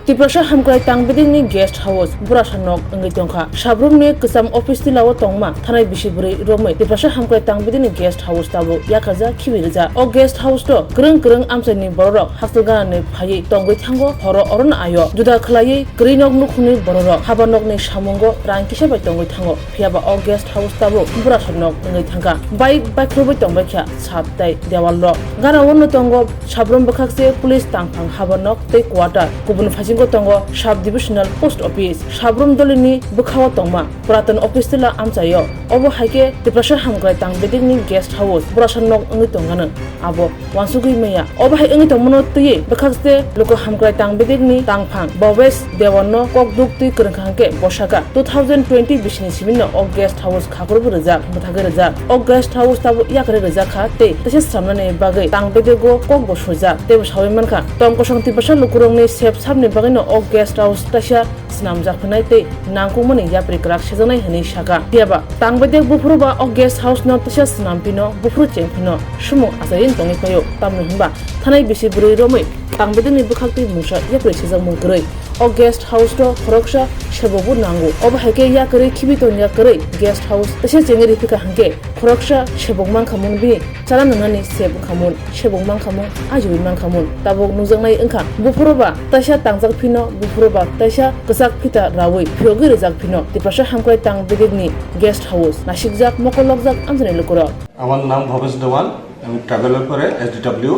Tiprasa Hamkwrai Tangbedekni guest house Burasa nok Ungwi Tongkha Sabroomo Kusam office tilawo Tongma thanai bisiburi romoi Tiprasa Hamkwrai Tangbedekni guest house tabo yakaja khibirja o guest house to krung amsani borok hasugane phai tongwi thango horo oron ayo juda khlai krinok nukhni borok habanok ni samungo rangkisa bai tongwi thango phiaba o guest house tabo Burasa nok Ungwi thangka bike khrobai tongbai kha saptai dewallo gara wonno tongo Sabroomo bakhakse police tangphang habanok tei quarter kubun phasingo tongo sub divisional post office Sabroomo dolini bukhawa tongma puratan office tila amchayo obo haike Tiprasa Hamkwrai Tangbedekni guest house Burasa nok Ungwi tongana abo wansugui meya obo hai Ungwi tongmono tuye bakhakse loko Hamkwrai Tangbedekni tangphang bowes dewanno kokduk tui krangkhangke bosaka 2020 bisini simino o guest house khakrobu rejak muthage rejak o guest house tabo yakre rejak kha te tese samnane bagai Tangbedego kokbo sojak tebo sawi mankha tongkosong Tiprasa lukurongni sep sabni bagino o guest house tasha snamjak phanai te nangkungmani yapri krak sejanai hani saka tiaba Tangbedek bufruba o guest house no tasha snampino bufru chengphino sumo asayin tongi payo tamni himba thanai bisi burui romoi Tangbedekni bukhakti musa yapri sejang mungkrei o guest house to khoroksa sebobu nango obo haike yakre khibiton yakre guest house tasha chengeri phika hangke khoroksa sebongman khamun bi chala nangani seb khamun sebongman khamun ajui man khamun tabok nujangnai engkha bufruba tasha tangjak phino bufruba tasha ksak phita rawi phyogi rejak phino Tiprasa Hamkwrai Tangbedekni guest house nasikjak mokolokjak amjani lokoro আমার নাম ভবেশ দেওয়ান আমি traveller করে এসডিডব্লিউ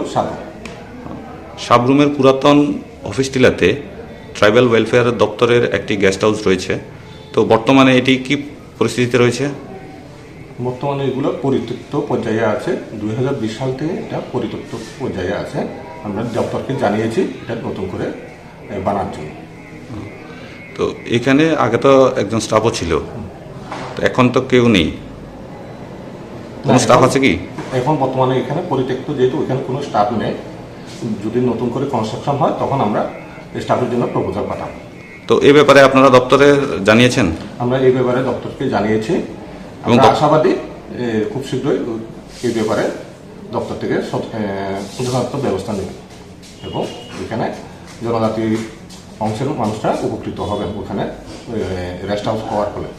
সাবরুমের পুরাতন office টিলাতে tribal welfare দপ্তরের একটি guest house রয়েছে তো বর্তমানে এটি কি পরিস্থিতিতে রয়েছে বর্তমানে এগুলো পরিত্যক্ত পর্যায়ে আছে 2020 সাল থেকে এটা পরিত্যক্ত পর্যায়ে আছে আমরা দপ্তরকে জানিয়েছি এটা নতুন করে বানানোর জন্য তো এখানে আগে তো একজন স্টাফও ছিল তো এখন তো কেউ নেই কোনো স্টাফ আছে কি এখন বর্তমানে এখানে পরিত্যক্ত যেহেতু এখানে কোনো স্টাফ নেই যদি নতুন করে কনস্ট্রাকশন হয় তখন আমরা স্টাফের জন্য প্রপোজাল পাঠাবো তো এই ব্যাপারে আপনারা দপ্তরে জানিয়েছেন আমরা এই ব্যাপারে দপ্তরকে জানিয়েছি আমরা আশাবাদী খুব শীঘ্রই এই ব্যাপারে দপ্তর থেকে যথাযথ ব্যবস্থা নেবে এবং এখানে জনজাতি অংশের মানুষরা উপকৃত হবেন ওখানে রেস্ট হাউস হওয়ার ফলে